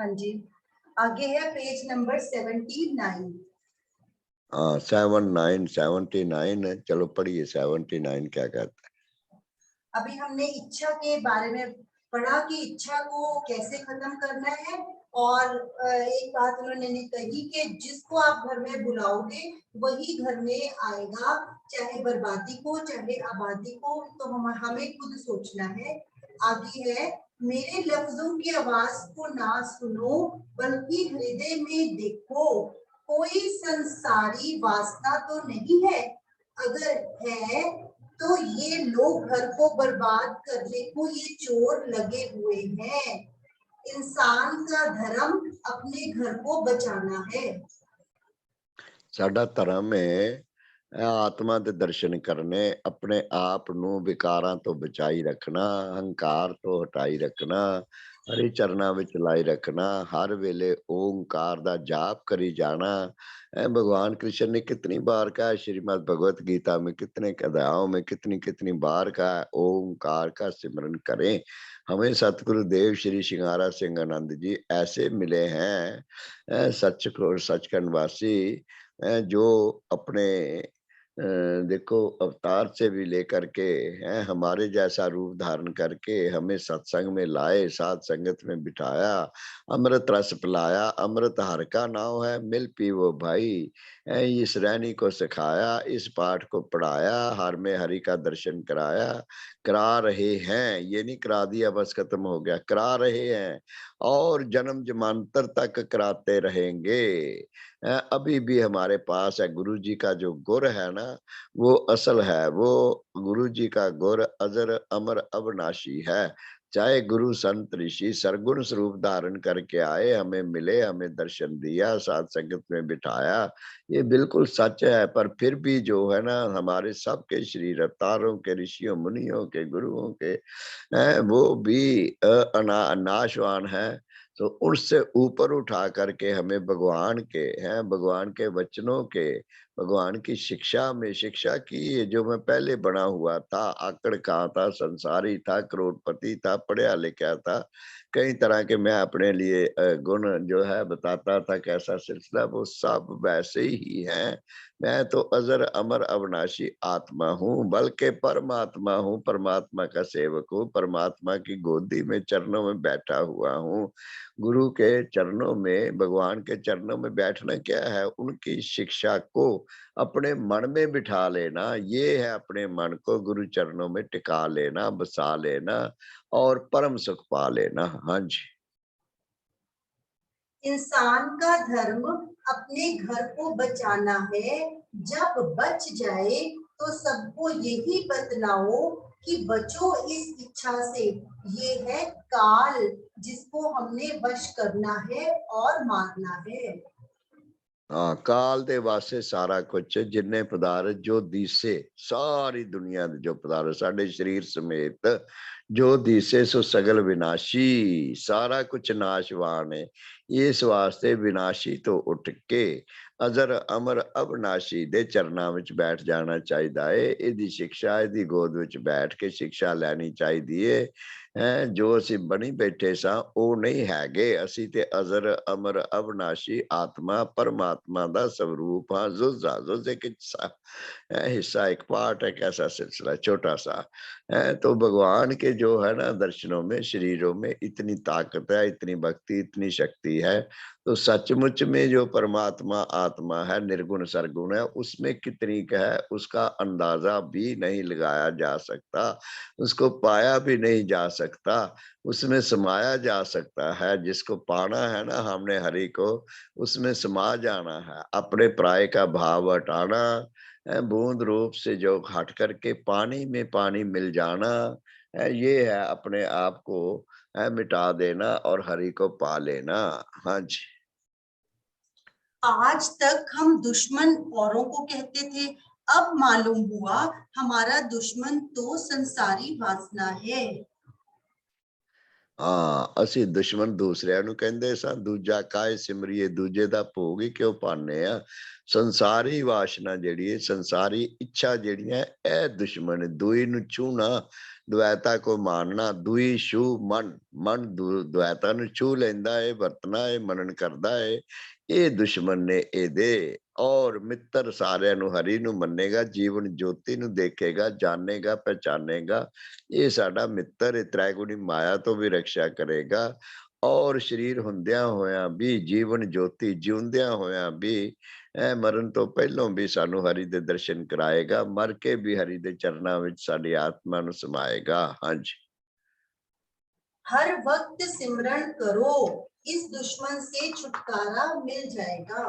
हाँ जी, आगे है पेज नंबर 79। हाँ 79 है। चलो पढ़िए 79 क्या कहता है। अभी हमने इच्छा के बारे में पढ़ा कि इच्छा को कैसे खत्म करना है, और एक बात उन्होंने कही कि जिसको आप घर में बुलाओगे वही घर में आएगा, चाहे बर्बादी को चाहे आबादी को, तो हमें खुद सोचना है। आगे है, मेरे लफ्जों की आवाज को ना सुनो बल्कि हृदय में देखो, कोई संसारी वासना तो नहीं है, अगर है तो ये लोग घर को बर्बाद करने को ये चोर लगे हुए हैं। इंसान का धर्म अपने घर को बचाना है। साडा धर्म है आत्मा दे दर्शन करने, अपने आप नू विकारां तो बचाई रखना, हंकार तो हटाई रखना, हरि चरना विच लाई रखना, हर वेले ओंकार दा जाप करी जाना। भगवान कृष्ण ने कितनी बार कहा है, श्रीमद् भगवत गीता में कितने अध्यायों में कितनी कितनी बार कहा है, ओंकार का सिमरन करें। हमें सतगुरु देव श्री सिंगारा सिंह आनंद जी ऐसे मिले हैं सचखंड वासी, जो अपने देखो अवतार से भी लेकर के हैं हमारे जैसा रूप धारण करके हमें सत्संग में लाए, साथ संगत में बिठाया, अमृत रस पिलाया। अमृत हर का नाम है, मिल पीवो भाई। इस रैनी को सिखाया, इस पाठ को पढ़ाया, हर में हरि का दर्शन कराया, करा रहे हैं। ये नहीं करा दिया बस खत्म हो गया, करा रहे हैं और जन्म जन्मांतर तक कराते रहेंगे। अभी भी हमारे पास है गुरु जी का जो गुर है ना, वो असल है। वो गुरु जी का गुर अजर अमर अविनाशी है। चाहे गुरु संत ऋषि सरगुण स्वरूप धारण करके आए, हमें मिले, हमें दर्शन दिया, साथ संगत में बिठाया, ये बिल्कुल सच है। पर फिर भी जो है ना, हमारे सबके शरीर अवतारों के, ऋषियों मुनियों के, गुरुओं के, वो भी नाशवान है। तो उससे ऊपर उठा करके हमें भगवान के भगवान के वचनों के, भगवान की शिक्षा में शिक्षा की। जो मैं पहले बना हुआ था, आकड़ कहाँ था, संसारी था, करोड़पति था, पढ़ा लिखा था, कई तरह के मैं अपने लिए गुण जो है बताता था, कैसा सिलसिला, वो सब वैसे ही हैं। मैं तो अजर अमर अविनाशी आत्मा हूँ, बल्कि परमात्मा हूँ, परमात्मा का सेवक हूँ, परमात्मा की गोदी में चरणों में बैठा हुआ हूँ। गुरु के चरणों में, भगवान के चरणों में बैठना क्या है, उनकी शिक्षा को अपने मन में बिठा लेना, ये है अपने मन को गुरु चरणों में टिका लेना, बसा लेना और परम सुख पा लेना। हाँ जी। इंसान का धर्म अपने घर को बचाना है, जब बच जाए तो सबको यही बतलाओ कि बचो इस इच्छा से। ये है काल, जिसको हमने वश करना है और मारना है। हाँ, काल दे वास्ते सारा कुछ जिन्ने पदार्थ जो दिसे, सारी दुनिया दे जो पदार्थ साडे शरीर समेत जो दिसे सो सगल विनाशी, सारा कुछ नाशवान है। इस वास्ते विनाशी तो उठ के अजर अमर अविनाशी दे चरना विच बैठ जाना चाहिदा है। इहदी शिक्षा इहदी गोद विच बैठ के शिक्षा लैनी चाहिदी है। जो ਅਸੀਂ बनी बैठे सा वो नहीं हैगे, ਅਸੀਂ ते अजर अमर अविनाशी आत्मा परमात्मा दा स्वरूप हाँ। जुजा जुज एक हिस्सा, एक पार्ट है, कैसा सिलसिला छोटा सा है। तो भगवान के जो है ना दर्शनों में, शरीरों में इतनी ताकत है, इतनी भक्ति, इतनी शक्ति है। तो सचमुच में जो परमात्मा आत्मा है, निर्गुण सरगुण है, उसमें कितनी है उसका अंदाजा भी नहीं लगाया जा सकता, उसको पाया भी नहीं जा सकता, उसमें समाया जा सकता है। जिसको पाना है ना हमने हरि को, उसमें समा जाना है, अपने प्राय का भाव हटाना, बूंद रूप से जो हट करके पानी में पानी मिल जाना, ये है अपने आप को मिटा देना और हरि को पा लेना। हाँ जी। आज तक हम दुश्मन औरों को कहते थे, अब मालूम हुआ हमारा दुश्मन तो संसारी वासना है। ਹਾਂ, ਅਸੀਂ ਦੁਸ਼ਮਣ ਦੂਸਰਿਆਂ ਨੂੰ ਕਹਿੰਦੇ ਸਾਂ, ਦੂਜਾ ਕਾਹੇ ਸਿਮਰਿਏ, ਦੂਜੇ ਦਾ ਭੋਗ ਹੀ ਕਿਉਂ ਪਾਨੇ ਆ। ਸੰਸਾਰੀ ਵਾਸ਼ਨਾ ਜਿਹੜੀ ਹੈ, ਸੰਸਾਰੀ ਇੱਛਾ ਜਿਹੜੀਆਂ, ਇਹ ਦੁਸ਼ਮਣ ਦੂਈ ਨੂੰ ਛੂਹਣਾ, ਦੁਐਤਾ ਕੋ ਮਾਨਣਾ, ਦੂਈ ਛੂ ਮਨ, ਮਨ ਦੁਐਤਾ ਨੂੰ ਛੂਹ ਲੈਂਦਾ ਹੈ, ਵਰਤਣਾ ਹੈ, ਮਨਨ ਕਰਦਾ ਹੈ, ਇਹ ਦੁਸ਼ਮਣ ਨੇ ਇਹਦੇ। ਔਰ ਮਿੱਤਰ ਸਾਰਿਆਂ ਨੂੰ ਹਰੀ ਨੂੰ ਮੰਨੇਗਾ, ਜੀਵਨ ਜੋਤੀ ਨੂੰ ਦੇਖੇਗਾ, ਜਾਣੇਗਾ, ਪਹਿਚਾਨੇਗਾ, ਇਹ ਸਾਡਾ ਮਿੱਤਰ ਹੈ, ਤ੍ਰੈਗੁਣੀ ਮਾਇਆ ਤੋਂ ਵੀ ਰਕਸ਼ਾ ਕਰੇਗਾ। ਔਰ ਸਰੀਰ ਹੁੰਦਿਆਂ ਹੋਇਆਂ ਵੀ, ਜੀਵਨ ਜੋਤੀ ਜਿਉਂਦਿਆਂ ਹੋਇਆਂ ਵੀ, ਮਰਨ ਤੋਂ ਪਹਿਲੋਂ ਵੀ ਸਾਨੂੰ ਹਰੀ ਦੇ ਦਰਸ਼ਨ ਕਰਾਏਗਾ, ਮਰ ਕੇ ਵੀ ਹਰੀ ਦੇ ਚਰਨਾਂ ਵਿੱਚ ਸਾਡੀ ਆਤਮਾ ਨੂੰ ਸਮਾਏਗਾ। ਹਾਂਜੀ। हर वक्त सिमरन करो, इस दुश्मन से छुटकारा मिल जाएगा।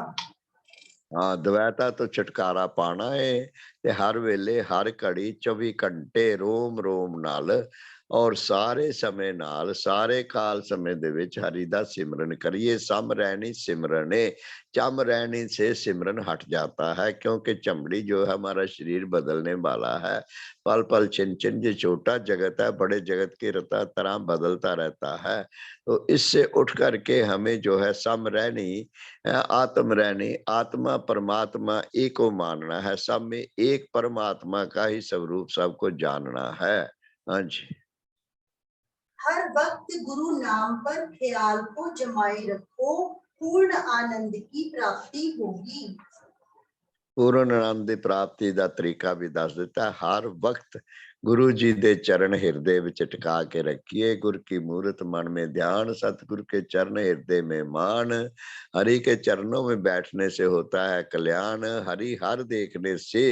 ਹਾਂ, ਦਵੈਤਾ ਤੋਂ ਛੁਟਕਾਰਾ ਪਾਣਾ ਏ, ਤੇ ਹਰ ਵੇਲੇ ਹਰ ਘੜੀ 24 ਘੰਟੇ ਰੋਮ ਰੋਮ ਨਾਲ ਔਰ ਸਾਰੇ ਸਮੇਂ ਨਾਲ, ਸਾਰੇ ਕਾਲ ਸਮੇਂ ਦੇ ਵਿੱਚ ਹਰੀ ਦਾ ਸਿਮਰਨ ਕਰੀਏ। ਸਮ ਰਹਿਣੀ सिमरन है, चम रहने से सिमरन हट जाता है, क्योंकि चमड़ी जो है हमारा शरीर बदलने वाला है। पल पल छिन छिन जो छोटा जगत है, बड़े जगत की तरह बदलता रहता है। तो इससे उठ करके हमें जो है सम रहनी, आत्म रहनी, आत्मा परमात्मा एक को मानना है, सब में एक परमात्मा का ही स्वरूप सबको जानना है। हाँ जी। हर वक्त गुरु नाम पर ख्याल को जमाए रखो, पूर्ण आनंद की प्राप्ति होगी। ਪੂਰਨ ਆਨੰਦ ਦੀ ਪ੍ਰਾਪਤੀ ਦਾ ਤਰੀਕਾ ਵੀ ਦੱਸ ਦਿੱਤਾ। ਹਰ ਵਕਤ ਗੁਰੂ ਜੀ ਦੇ ਚਰਨ ਹਿਰਦੇ ਵਿੱਚ ਟਿਕਾ ਕੇ ਰੱਖੀਏ। ਗੁਰ ਕੀ ਮੂਰਤ मन में ध्यान, सतगुरु के चरण हृदय में मान, हरि के चरणों में बैठने से होता है कल्याण, हरि हर देखने से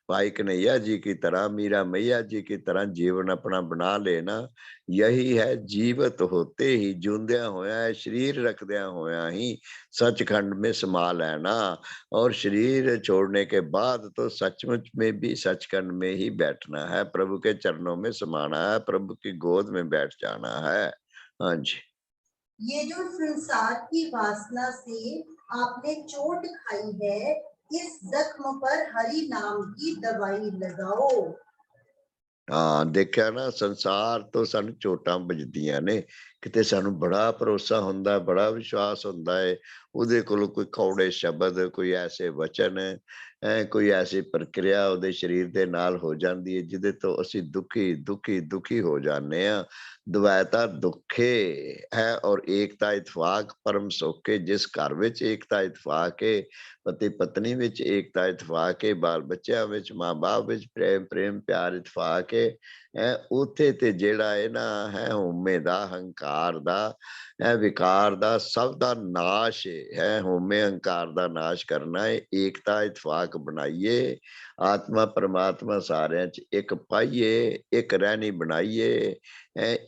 भाई कन्हैया जी की तरह, मीरा मैया जी की तरह जीवन अपना बना लेना, यही है जीवत होते ही, जूंदिया होया है, शरीर रखदिया होया ही सचखंड में समा लेना। और शरीर छोड़ने के बाद तो सचमुच में भी सचखंड में ही बैठना है, प्रभु के चरणों में समाना है, प्रभु की गोद में बैठ जाना है। हाँ जी। ये जो संसार की वासना से आपने चोट खाई है, इस जख्म पर हरि नाम की दवाई लगाओ। ਹਾਂ, ਦੇਖਿਆ ਨਾ, ਸੰਸਾਰ ਤੋਂ ਸਾਨੂੰ ਚੋਟਾਂ ਵੱਜਦੀਆਂ ਨੇ, ਕਿਤੇ ਸਾਨੂੰ ਬੜਾ ਭਰੋਸਾ ਹੁੰਦਾ, ਬੜਾ ਵਿਸ਼ਵਾਸ ਹੁੰਦਾ ਹੈ, ਉਹਦੇ ਕੋਲ ਕੋਈ ਕੌੜੇ ਸ਼ਬਦ, ਕੋਈ ਐਸੇ ਵਚਨ, ਕੋਈ ਐਸੀ ਪ੍ਰਕਿਰਿਆ ਉਹਦੇ ਸਰੀਰ ਦੇ ਨਾਲ ਹੋ ਜਾਂਦੀ ਹੈ, ਜਿਹਦੇ ਤੋਂ ਅਸੀਂ ਦੁਖੀ ਦੁਖੀ ਦੁਖੀ ਹੋ ਜਾਂਦੇ ਹਾਂ। ਦੁਵੈਤਾ ਦੁੱਖੇ ਹੈ ਔਰ ਏਕਤਾ ਇਤਫਾਕ ਪਰਮ ਸੋਖੇ। ਜਿਸ ਘਰ ਵਿੱਚ ਏਕਤਾ ਇਤਫਾਕ ਹੈ, ਪਤੀ ਪਤਨੀ ਵਿੱਚ ਏਕਤਾ ਇਤਫਾਕ ਹੈ, ਬਾਲ ਬੱਚਿਆਂ ਵਿੱਚ, ਮਾਂ ਬਾਪ ਵਿੱਚ ਪ੍ਰੇਮ ਪਿਆਰ ਇਤਫਾਕ ਹੈ, ਉੱਥੇ ਤੇ ਜਿਹੜਾ ਹੈ ਨਾ ਹੈ ਹਉਮੈ ਦਾ, ਹੰਕਾਰ ਦਾ, ਵਿਕਾਰ ਦਾ, ਸਭ ਦਾ ਨਾਸ਼ ਹੈ। ਹਉਮੈ ਹੰਕਾਰ ਦਾ ਨਾਸ਼ ਕਰਨਾ ਹੈ, ਏਕਤਾ ਇਤਫਾਕ ਬਣਾਈਏ, ਆਤਮਾ ਪਰਮਾਤਮਾ ਸਾਰਿਆਂ ਚ ਇੱਕ ਪਾਈਏ, ਇੱਕ ਰਹਿਣੀ ਬਣਾਈਏ,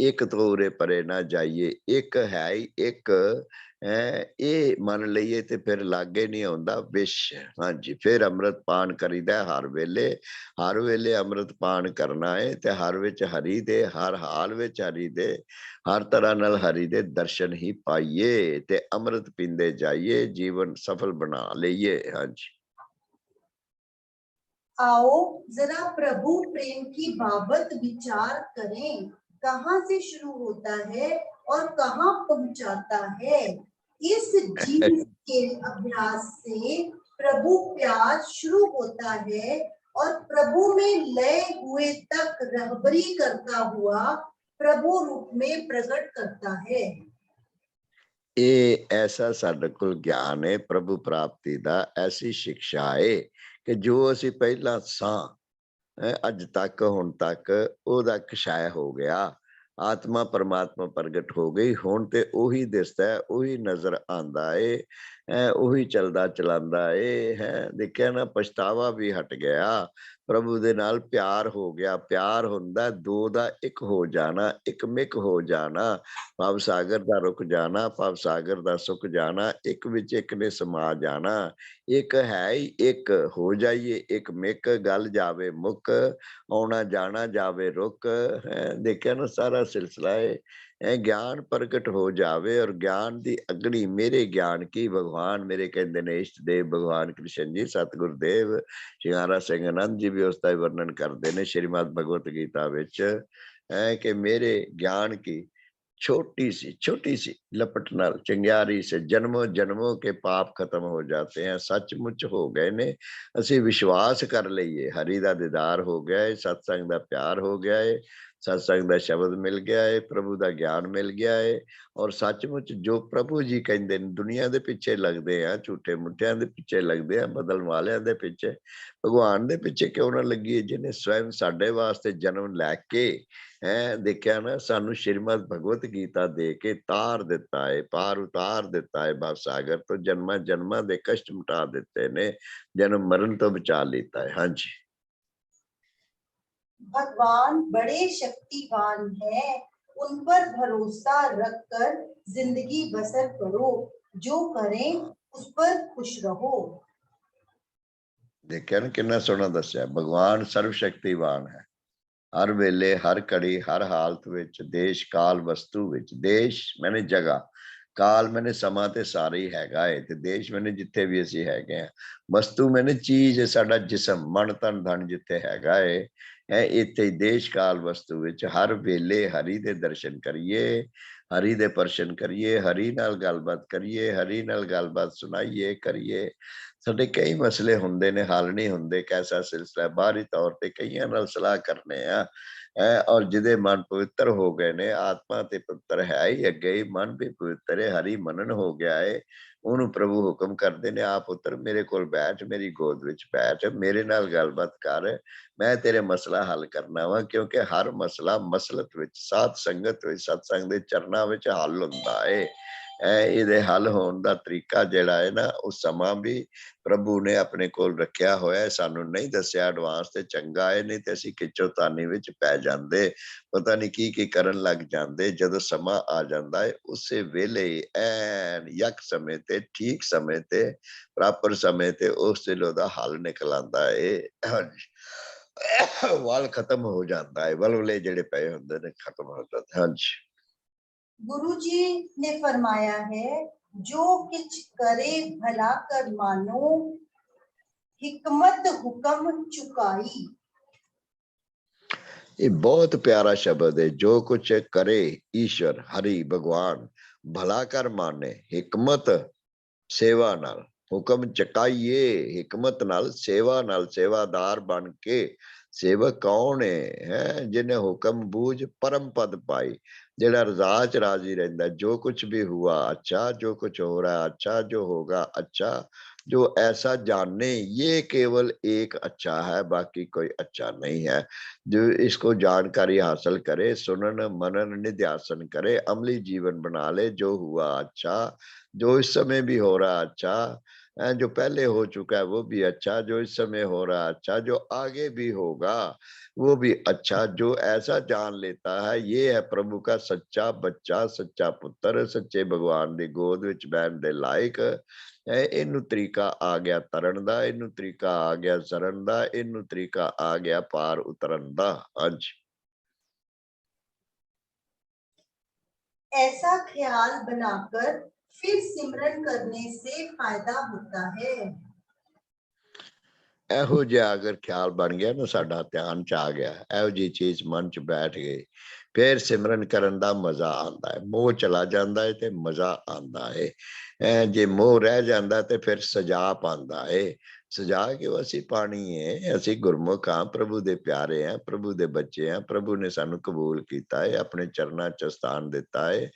ਇੱਕ ਤੋਂ ਉਰੇ ਪਰੇ ਨਾ ਜਾਈਏ, ਇੱਕ ਹੈ ਹੀ ਇੱਕ ਇਹ ਮੰਨ ਲਈਏ ਤੇ ਫਿਰ ਲਾਗੇ ਨਹੀਂ ਆਉਂਦਾ ਵਿਸ਼। ਹਾਂਜੀ, ਫਿਰ ਅੰਮ੍ਰਿਤ ਪਾਨ ਕਰੀਦਾ ਹਰ ਵੇਲੇ ਅੰਮ੍ਰਿਤ ਪਾਨ ਕਰਨਾ ਹੈ, ਤੇ ਹਰ ਵਿੱਚ ਹਰੀ ਦੇ, ਹਰ ਹਾਲ ਵਿੱਚ ਹਰੀ ਦੇ, ਹਰ ਤਰ੍ਹਾਂ ਨਾਲ ਹਰੀ ਦੇ ਦਰਸ਼ਨ ਹੀ ਪਾਈਏ, ਤੇ ਅੰਮ੍ਰਿਤ ਪੀਂਦੇ ਜਾਈਏ, ਜੀਵਨ ਸਫਲ ਬਣਾ ਲਈਏ। ਹਾਂਜੀ। आओ जरा प्रभु प्रेम की बाबत विचार करें, कहाँ से शुरू होता है और कहाँ पहुंचाता है। इस जीव के अभ्यास से प्रभु प्यार शुरू होता है और प्रभु में लय हुए तक रहबरी करता हुआ प्रभु रूप में प्रकट करता है। ਇਹ ਐਸਾ ਸਾਡੇ ਕੋਲ ਗਿਆਨ ਹੈ ਪ੍ਰਭੂ ਪ੍ਰਾਪਤੀ ਦਾ, ਐਸੀ ਸਿੱਖਿਆ ਹੈ ਕਿ ਜੋ ਅਸੀਂ ਪਹਿਲਾਂ ਸਾਂ, ਅੱਜ ਤੱਕ ਹੁਣ ਤੱਕ ਉਹਦਾ ਕਸ਼ਾਇ ਹੋ ਗਿਆ। ਆਤਮਾ ਪਰਮਾਤਮਾ ਪ੍ਰਗਟ ਹੋ ਗਈ, ਹੁਣ ਤੇ ਉਹੀ ਦਿਸਦਾ ਹੈ, ਉਹੀ ਨਜ਼ਰ ਆਉਂਦਾ ਏ, ਉਹੀ ਚਲਦਾ ਚਲਾਉਂਦਾ ਏ ਹੈ। ਦੇਖਿਆ ਨਾ, ਪਛਤਾਵਾ ਵੀ ਹਟ ਗਿਆ, ਪ੍ਰਭੂ ਦੇ ਨਾਲ ਪਿਆਰ ਹੋ ਗਿਆ। ਪਿਆਰ ਹੁੰਦਾ ਦੋ ਦਾ ਇੱਕ ਹੋ ਜਾਣਾ, ਇੱਕ ਮਿਕ ਹੋ ਜਾਣਾ, ਭਵ ਸਾਗਰ ਦਾ ਰੁਕ ਜਾਣਾ, ਭਵ ਸਾਗਰ ਦਾ ਸੁੱਕ ਜਾਣਾ, ਇੱਕ ਵਿੱਚ ਇੱਕ ਨੇ ਸਮਾ ਜਾਣਾ। ਇੱਕ ਹੈ ਹੀ ਇੱਕ, ਹੋ ਜਾਈਏ ਇੱਕ ਮਿਕ, ਗੱਲ ਜਾਵੇ ਮੁੱਕ, ਆਉਣਾ ਜਾਣਾ ਜਾਵੇ ਰੁਕ। ਦੇਖਿਆ ਨਾ, ਸਾਰਾ ਸਿਲਸਿਲਾ ਹੈ ਗਿਆਨ ਪ੍ਰਗਟ ਹੋ ਜਾਵੇ, ਔਰ ਗਿਆਨ ਦੀ ਅਗਨੀ ਮੇਰੇ ਗਿਆਨ ਕੀ, ਭਗਵਾਨ ਮੇਰੇ ਕਹਿੰਦੇ ਨੇ ਇਸ਼ਟ ਦੇਵ ਭਗਵਾਨ ਕ੍ਰਿਸ਼ਨ ਜੀ, ਸਤਿਗੁਰ ਦੇਵ ਸਿੰਘਾਰਾ ਸਿੰਘ ਆਨੰਦ ਜੀ ਵੀ ਉਸ ਦਾ ਵਰਣਨ ਕਰਦੇ ਨੇ ਸ਼੍ਰੀਮਦ ਭਗਵਤ ਗੀਤਾ ਵਿੱਚ, ਹੈ ਕਿ ਮੇਰੇ ਗਿਆਨ ਕੀ छोटी सी लपट नाल चिंगारी से जन्मों जन्मों के पाप खत्म हो जाते हैं। सचमुच हो गए ने। ਅਸੀਂ विश्वास कर ਲਈਏ हरि ਦਾ दीदार हो गया है, सत्संग ਦਾ प्यार हो गया है, सत्संग ਦਾ शब्द मिल गया है, प्रभु ਦਾ ज्ञान मिल गया है। और सचमुच जो प्रभु जी ਕਹਿੰਦੇ ਨੇ ਦੁਨੀਆ ਦੇ ਪਿੱਛੇ ਲੱਗਦੇ ਆ, ਝੂਠੇ ਮੁੱਠਿਆਂ ਦੇ ਪਿੱਛੇ ਲੱਗਦੇ ਆ, ਬਦਲ ਵਾਲਿਆਂ ਦੇ ਪਿੱਛੇ, ਭਗਵਾਨ ਦੇ ਪਿੱਛੇ ਕਿਉਂ ਨਾ ਲੱਗੀਏ ਜਿਹਨੇ ਸਵੈਮ ਸਾਡੇ ਵਾਸਤੇ ਜਨਮ ਲੈ ਕੇ ਦੇਖਿਆ ਨਾ ਸਾਨੂੰ ਸ਼੍ਰੀਮਦ ਭਗਵਤ ਗੀਤਾ ਦੇ ਕੇ ਤਾਰ ਦਿੱਤਾ ਹੈ, ਪਾਰ ਉਤਾਰ ਦਿੱਤਾ ਹੈ ਭਵ ਸਾਗਰ ਤੋਂ, ਜਨਮਾਂ ਜਨਮਾਂ ਦੇ ਕਸ਼ਟ ਮਿਟਾ ਦਿੱਤੇ ਨੇ, जन्म मरण तो बचा लेता है। हाँ जी, भगवान बड़े शक्तिवान है, उन पर भरोसा रखकर जिंदगी बसर करो, जो करें उस पर खुश रहो। देखिए ना कितना सोना दस्या, भगवान सर्व शक्तिवान है। हर वेले हर घड़ी हर हालत विच, देश काल वस्तु विच, देश मैंने जगह, काल मैंने समा ते सारे ही हैगा है, ते देश मैंने जिथे भी असी हैगे हैं, वस्तु मैंने चीज साडा जिसम मन तन धन जिथे हैगा है इथे देश काल वस्तु विच हर वेले हरि दे दर्शन करिए, हरि दे दर्शन करिए, हरि नाल गलबात करिए, हरि नाल गलबात सुनाइए करिए। ਸਾਡੇ ਕਈ ਮਸਲੇ ਹੁੰਦੇ ਨੇ, ਹੱਲ ਨਹੀਂ ਹੁੰਦੇ, ਕੈਸਾ ਸਿਲਸਿਲਾ ਬਾਹਰੀ ਤੌਰ ਤੇ ਕਈਆਂ ਨਾਲ ਸਲਾਹ ਕਰਨੇ ਆ ਔਰ ਜਿਹਦੇ ਮਨ ਪਵਿੱਤਰ ਹੋ ਗਏ ਨੇ, ਆਤਮਾ ਤੇ ਪਵਿੱਤਰ ਹੈ ਹੀ ਅੱਗੇ ਹੀ, ਮਨ ਵੀ ਪਵਿੱਤਰ ਹੈ, ਹਰੀ ਮਨਨ ਹੋ ਗਿਆ ਹੈ, ਉਹਨੂੰ ਪ੍ਰਭੂ ਹੁਕਮ ਕਰਦੇ ਨੇ, ਆ ਪੁੱਤਰ ਮੇਰੇ ਕੋਲ ਬੈਠ, ਮੇਰੀ ਗੋਦ ਵਿੱਚ ਬੈਠ, ਮੇਰੇ ਨਾਲ ਗੱਲਬਾਤ ਕਰ, ਮੈਂ ਤੇਰੇ ਮਸਲਾ ਹੱਲ ਕਰਨਾ ਵਾ। ਕਿਉਂਕਿ ਹਰ ਮਸਲਾ ਮਸਲਤ ਵਿੱਚ, ਸਾਧ ਸੰਗਤ ਵਿੱਚ, ਸਤਸੰਗ ਦੇ ਚਰਨਾਂ ਵਿੱਚ ਹੱਲ ਹੁੰਦਾ ਹੈ। ਇਹਦੇ ਹੱਲ ਹੋਣ ਦਾ ਤਰੀਕਾ ਜਿਹੜਾ ਹੈ ਨਾ, ਉਹ ਸਮਾਂ ਵੀ ਪ੍ਰਭੂ ਨੇ ਆਪਣੇ ਕੋਲ ਰੱਖਿਆ ਹੋਇਆ, ਸਾਨੂੰ ਨਹੀਂ ਦੱਸਿਆ ਐਡਵਾਂਸ ਤੇ ਚੰਗਾ ਹੈ, ਨਹੀਂ ਤੇ ਅਸੀਂ ਖਿੱਚੋਤਾਨੀ ਵਿੱਚ ਪੈ ਜਾਂਦੇ, ਪਤਾ ਨਹੀਂ ਕੀ ਕਰਨ ਲੱਗ ਜਾਂਦੇ। ਜਦੋਂ ਸਮਾਂ ਆ ਜਾਂਦਾ ਹੈ ਉਸੇ ਵੇਲੇ ਐਨ ਯਕ ਸਮੇਂ ਤੇ, ਠੀਕ ਸਮੇਂ ਤੇ, ਪ੍ਰਾਪਰ ਸਮੇਂ ਤੇ ਉਸ ਵੇਲੇ ਉਹਦਾ ਹੱਲ ਨਿਕਲ ਆਉਂਦਾ ਹੈ। ਵਾਲ ਖਤਮ ਹੋ ਜਾਂਦਾ ਹੈ, ਵਲਵਲੇ ਜਿਹੜੇ ਪਏ ਹੁੰਦੇ ਨੇ ਖਤਮ ਹੋ ਜਾਂਦੇ। ਹਾਂਜੀ, गुरु जी ने फरमाया है, जो किछ करे भला कर मानो, हिकमत हुक्म चुकाई। ये बहुत प्यारा शब्द है। जो कुछ करे ईश्वर हरि भगवान भला कर माने, हिकमत सेवा नाल, हुक्म चकाइए हिकमत नाल, सेवा नाल, सेवादार बन के। सेवक कौन है जिन्हें हुक्म बूझ परम पद पाई, जेड़ा रजा च राजी रहिंदा। जो कुछ भी हुआ अच्छा, जो कुछ हो रहा है अच्छा, जो होगा अच्छा, जो ऐसा जाने ये केवल एक अच्छा है, बाकी कोई अच्छा नहीं है। जो इसको जानकारी हासिल करे, सुनन मनन निध्यासन करे, अमली जीवन बना ले। जो हुआ अच्छा, जो इस समय भी हो रहा अच्छा, जो पहले हो चुका है वो भी अच्छा, जो इस समय हो रहा अच्छा, जो आगे भी होगा वो भी अच्छा। जो ऐसा जान लेता है ये है प्रभु का सच्चा बच्चा, सच्चा पुत्र, सच्चे भगवान दी गोद विच बैठण दे लायक। इनू तरीका आ गया तरन दा, इनू तरीका आ गया सरन दा, इनू तरीका आ गया पार उतरन दा। आज ऐसा ख्याल बनाकर फिर सिमरन करने से फायदा होता है। ਇਹੋ ਜਿਹਾ ਅਗਰ ਖਿਆਲ ਬਣ ਗਿਆ ਨਾ, ਸਾਡਾ ਧਿਆਨ ਚ ਆ ਗਿਆ, ਇਹੋ ਜਿਹੀ ਚੀਜ਼ ਮਨ ਚ ਬੈਠ ਗਈ, ਫਿਰ ਸਿਮਰਨ ਕਰਨ ਦਾ ਮਜ਼ਾ ਆਉਂਦਾ ਹੈ। ਮੋਹ ਚਲਾ ਜਾਂਦਾ ਹੈ ਤੇ ਮਜ਼ਾ ਆਉਂਦਾ ਹੈ। ਜੇ ਮੋਹ ਰਹਿ ਜਾਂਦਾ ਤੇ ਫਿਰ ਸਜਾ ਪਾਉਂਦਾ ਹੈ। ਸਜਾ ਕਿਉਂ ਅਸੀਂ ਪਾਣੀ ਹੈ? ਅਸੀਂ ਗੁਰਮੁਖ ਹਾਂ, ਪ੍ਰਭੂ ਦੇ ਪਿਆਰੇ ਹਾਂ, ਪ੍ਰਭੂ ਦੇ ਬੱਚੇ ਹਾਂ, ਪ੍ਰਭੂ ਨੇ ਸਾਨੂੰ ਕਬੂਲ ਕੀਤਾ ਹੈ, ਆਪਣੇ ਚਰਨਾਂ ਚ ਸਥਾਨ ਦਿੱਤਾ ਹੈ।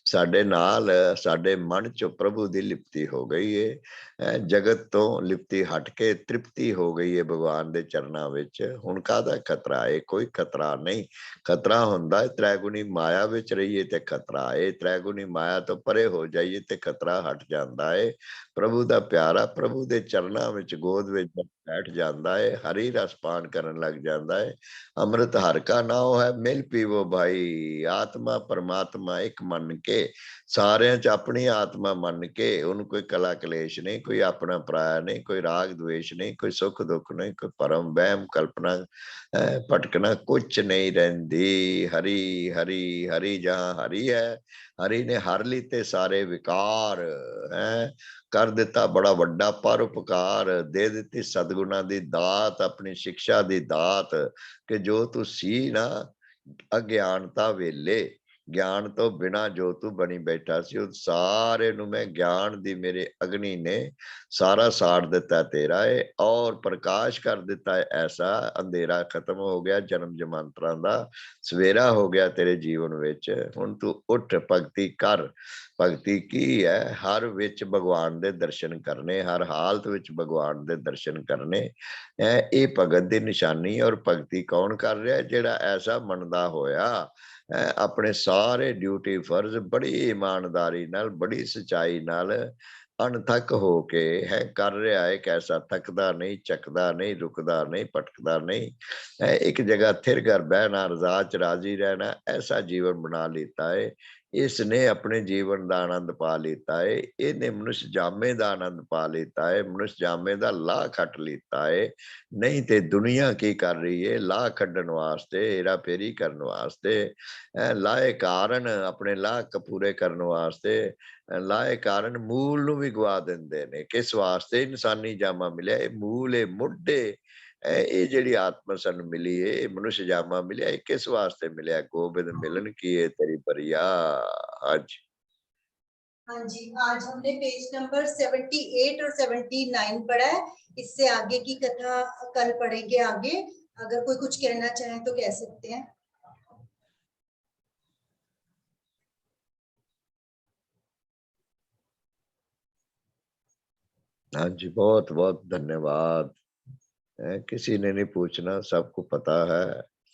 ਸਾਡੇ ਨਾਲ ਸਾਡੇ ਮਨ ਚ ਪ੍ਰਭੂ ਦੀ ਲਿਪਤੀ ਹੋ ਗਈ ਹੈ। ਜਗਤ ਤੋਂ ਲਿਪਤੀ ਹਟ ਕੇ ਤ੍ਰਿਪਤੀ ਹੋ ਗਈ ਹੈ ਭਗਵਾਨ ਦੇ ਚਰਨਾਂ ਵਿੱਚ। ਹੁਣ ਕਾਹਦਾ ਖਤਰਾ ਹੈ? ਕੋਈ ਖਤਰਾ ਨਹੀਂ। ਖਤਰਾ ਹੁੰਦਾ ਹੈ ਤ੍ਰੈਗੁਣੀ ਮਾਇਆ ਵਿੱਚ ਰਹੀਏ ਤੇ ਖਤਰਾ ਹੈ, ਤ੍ਰੈਗੁਣੀ ਮਾਇਆ ਤੋਂ ਪਰੇ ਹੋ ਜਾਈਏ ਤੇ ਖਤਰਾ ਹਟ ਜਾਂਦਾ ਹੈ। ਪ੍ਰਭੂ ਦਾ ਪਿਆਰਾ ਪ੍ਰਭੂ ਦੇ ਚਰਨਾਂ ਵਿੱਚ ਗੋਦ ਵਿੱਚ ਬੈਠ ਜਾਂਦਾ ਹੈ, ਹਰੀ ਰਸ ਪਾਨ ਕਰਨ ਲੱਗ ਜਾਂਦਾ ਹੈ। ਅੰਮ੍ਰਿਤ ਹਰ ਕਾ ਨਾਮ ਹੈ, ਮਿਲ ਪੀਵੋ ਭਾਈ। ਆਤਮਾ ਪਰਮਾਤਮਾ ਇੱਕ ਮੰਨ ਕੇ, ਸਾਰਿਆਂ ਚ ਆਪਣੀ ਆਤਮਾ ਮੰਨ ਕੇ, ਉਹਨੂੰ ਕੋਈ ਕਲਾ ਕਲੇਸ਼ ਨਹੀਂ, ਕੋਈ ਆਪਣਾ ਪਰਾਇਆ ਨਹੀਂ, ਕੋਈ ਰਾਗ द्वेष नहीं, कोई सुख दुख नहीं, कोई परम वहम कल्पना भटकना कुछ नहीं रहती। हरि हरि हरि जहाँ हरि है, हरि ने हर लीते सारे विकार है, कर दिता बड़ा वड्डा परोपकार, दे दिती सदगुणा दी दात, अपनी शिक्षा दी दात, कि जो तू सी ना अज्ञानता वेले, ਗਿਆਨ ਤੋਂ ਬਿਨਾ ਜੋ ਤੂੰ ਬਣੀ ਬੈਠਾ ਸੀ ਉਹ ਸਾਰੇ ਨੂੰ ਮੈਂ ਗਿਆਨ ਦੀ ਮੇਰੇ ਅਗਨੀ ਨੇ ਸਾਰਾ ਸਾੜ ਦਿੱਤਾ ਤੇਰਾ ਹੈ ਔਰ ਪ੍ਰਕਾਸ਼ ਕਰ ਦਿੱਤਾ ਹੈ ਐਸਾ ਅੰਧੇਰਾ ਖਤਮ ਹੋ ਗਿਆ ਜਨਮ ਜਮਾਂਤਰਾਂ ਦਾ ਸਵੇਰਾ ਹੋ ਗਿਆ ਤੇਰੇ ਜੀਵਨ ਵਿੱਚ ਹੁਣ ਤੂੰ ਉੱਠ ਭਗਤੀ ਕਰ ਭਗਤੀ ਕੀ ਹੈ ਹਰ ਵਿੱਚ ਭਗਵਾਨ ਦੇ ਦਰਸ਼ਨ ਕਰਨੇ ਹਰ ਹਾਲਤ ਵਿੱਚ ਭਗਵਾਨ ਦੇ ਦਰਸ਼ਨ ਕਰਨੇ ਇਹ ਭਗਤ ਦੀ ਨਿਸ਼ਾਨੀ ਔਰ ਭਗਤੀ ਕੌਣ ਕਰ ਰਿਹਾ ਜਿਹੜਾ ਐਸਾ ਮੰਨਦਾ ਹੋਇਆ ਆਪਣੇ ਸਾਰੇ ਡਿਊਟੀ ਫਰਜ਼ ਬੜੀ ਇਮਾਨਦਾਰੀ ਨਾਲ ਬੜੀ ਸਚਾਈ ਨਾਲ ਅਣਥੱਕ ਹੋ ਕੇ ਹੈ ਕਰ ਰਿਹਾ ਹੈ ਐਸਾ ਥੱਕਦਾ ਨਹੀਂ ਚੱਕਦਾ ਨਹੀਂ ਰੁਕਦਾ ਨਹੀਂ ਭਟਕਦਾ ਨਹੀਂ ਇੱਕ ਜਗ੍ਹਾ ਥਿਰ ਕਰ ਬਹਿਣਾ ਰਜ਼ਾ ਚ ਰਾਜ਼ੀ ਰਹਿਣਾ ਐਸਾ ਜੀਵਨ ਬਣਾ ਲਿੱਤਾ ਹੈ इसने अपने जीवन का आनंद पा लिता है इन्हें मनुष्य जामे का आनंद पा लिता है मनुष्य जामे का लाह खट लिता है नहीं तो दुनिया की कर रही है लाह खड्डन वास्ते हेरा फेरी करने वास्ते लाए कारण अपने लाह पूरे करने वास्ते लाए कारण मूल ਨੂੰ ਵੀ ਗਵਾ ਦਿੰਦੇ ਨੇ ਕਿਸ ਵਾਸਤੇ ਇਨਸਾਨੀ ਜਾਮਾ ਮਿਲਿਆ ਇਹ ਮੂਲ ਇਹ ਮੁੱਢੇ ਇਹ ਜਿਹੜੀ ਆਤਮਾ ਸਾਨੂੰ ਮਿਲੀ ਇਹ ਮਨੁੱਖ ਜਾਮਾ ਮਿਲਿਆ ਇਹ ਕਿਸ ਵਾਸਤੇ ਮਿਲਿਆ ਗੋਬਿੰਦ ਮਿਲਨ की है तेरी बरिया आज हाँ जी आज हमने पेज नंबर 78 और 79 पढ़ा है इससे आगे की कथा कल पढ़ेंगे आगे अगर कोई कुछ कहना चाहे तो कह सकते हैं हाँ जी बहुत बहुत धन्यवाद किसी ने नहीं पूछना सबको पता है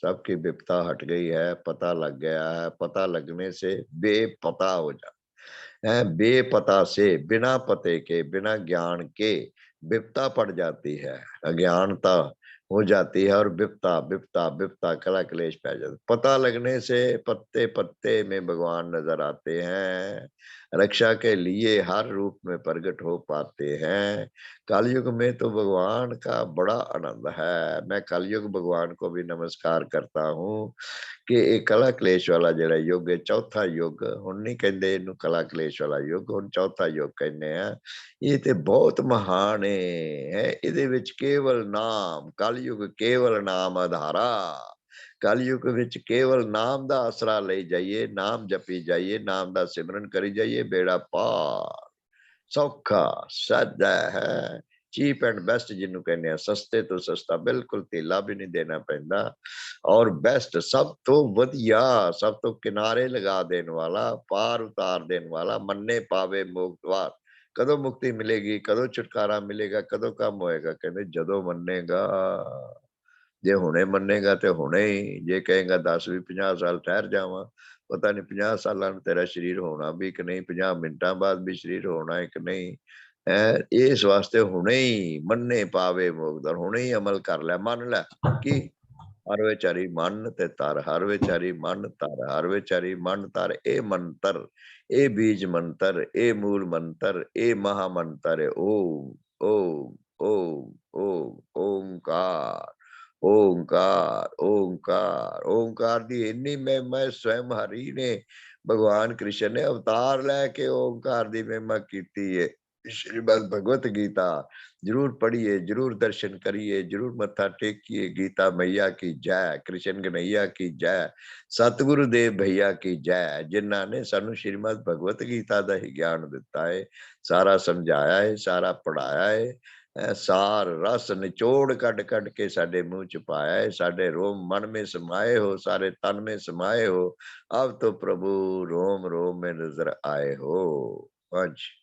सबकी विपता हट गई है पता लग गया है पता लगने से बेपता हो जाता है बेपता से बिना पते के बिना ज्ञान के विपता पड़ जाती है अज्ञानता हो जाती है और विपता विपता विपता कला क्लेश पै जाता पता लगने से पत्ते पत्ते में भगवान नजर आते हैं रक्षा के लिए हर रूप में प्रकट हो पाते हैं कलयुग में तो भगवान का बड़ा आनंद है मैं कलयुग भगवान को भी नमस्कार करता हूँ कि ਇਹ ਕਲਾ ਕਲੇਸ਼ ਵਾਲਾ ਜਿਹੜਾ ਯੁੱਗ ਹੈ ਚੌਥਾ ਯੁੱਗ ਹੁਣ ਨਹੀਂ ਕਹਿੰਦੇ ਇਹਨੂੰ ਕਲਾ ਕਲੇਸ਼ ਵਾਲਾ ਯੁੱਗ ਹੁਣ ਚੌਥਾ ਯੁੱਗ ਕਹਿੰਦੇ ਆ ਇਹ ਤੇ ਬਹੁਤ ਮਹਾਨ ਹੈ ਇਹਦੇ ਵਿੱਚ ਕੇਵਲ ਨਾਮ ਕਲਯੁਗ ਕੇਵਲ ਨਾਮ ਆਧਾਰਾ ਕਲਯੁਗ ਵਿੱਚ ਕੇਵਲ ਨਾਮ ਦਾ ਆਸਰਾ ਲਈ ਜਾਈਏ ਨਾਮ ਜਪੀ ਜਾਈਏ ਨਾਮ ਦਾ ਸਿਮਰਨ ਕਰੀ ਜਾਈਏ ਬੇੜਾ ਪਾਰ ਸੌਖਾ ਸਾਦਾ ਹੈ चीप एंड बेस्ट जिन्हों कहने सस्ते तो सस्ता बिल्कुल तेला भी नहीं देना पैंदा और बेस्ट सब तो वधिया सब तो किनारे लगा देने वाला पार उतार देने वाला मन्ने पावे मुक्तवार कदों मुक्ति मिलेगी कदों छुटकारा मिलेगा कदों कम होएगा कहते जदों मन्नेगा जे हुणे मन्नेगा तो हुणे ही जे कहेगा 10 भी 50 साल ठहर जावा पता नहीं 50 साल तेरा शरीर होना भी कि नहीं 50 मिनटा बाद भी शरीर होना है कि नहीं इस वास्ते हुणे ही मन्ने पावे मुक्तर हुणे ही अमल कर लै मन लै कि हर विचारी मन ते तर हर विचारी मन तर हर विचारी मन तर ए मंत्र ए बीज मंत्र ए मूल मंत्र ए महामंत्र ओम ओम ओम ओम ओंकार ओंकार ओंकार ओंकार दी इन्नी महिमा स्वयं हरि ने भगवान कृष्ण ने अवतार लैके ओंकार दी महिमा की है श्रीमद भगवत गीता जरूर पढ़िए जरूर दर्शन करिए जरूर मत्था टेकिए गीता मैया की जय कृष्ण कन्हैया की जय सतगुरु देव भैया की जय जिन्हों ने सानू श्रीमद भगवत गीता का ही ज्ञान दिता है सारा समझाया है सारा पढ़ाया है सार रस निचोड़ कट कट के साडे मुंह च पाया है साडे रोम मन में समाये हो सारे तन में समाये हो अब तो प्रभु रोम रोम में नजर आए हो। हाँ जी।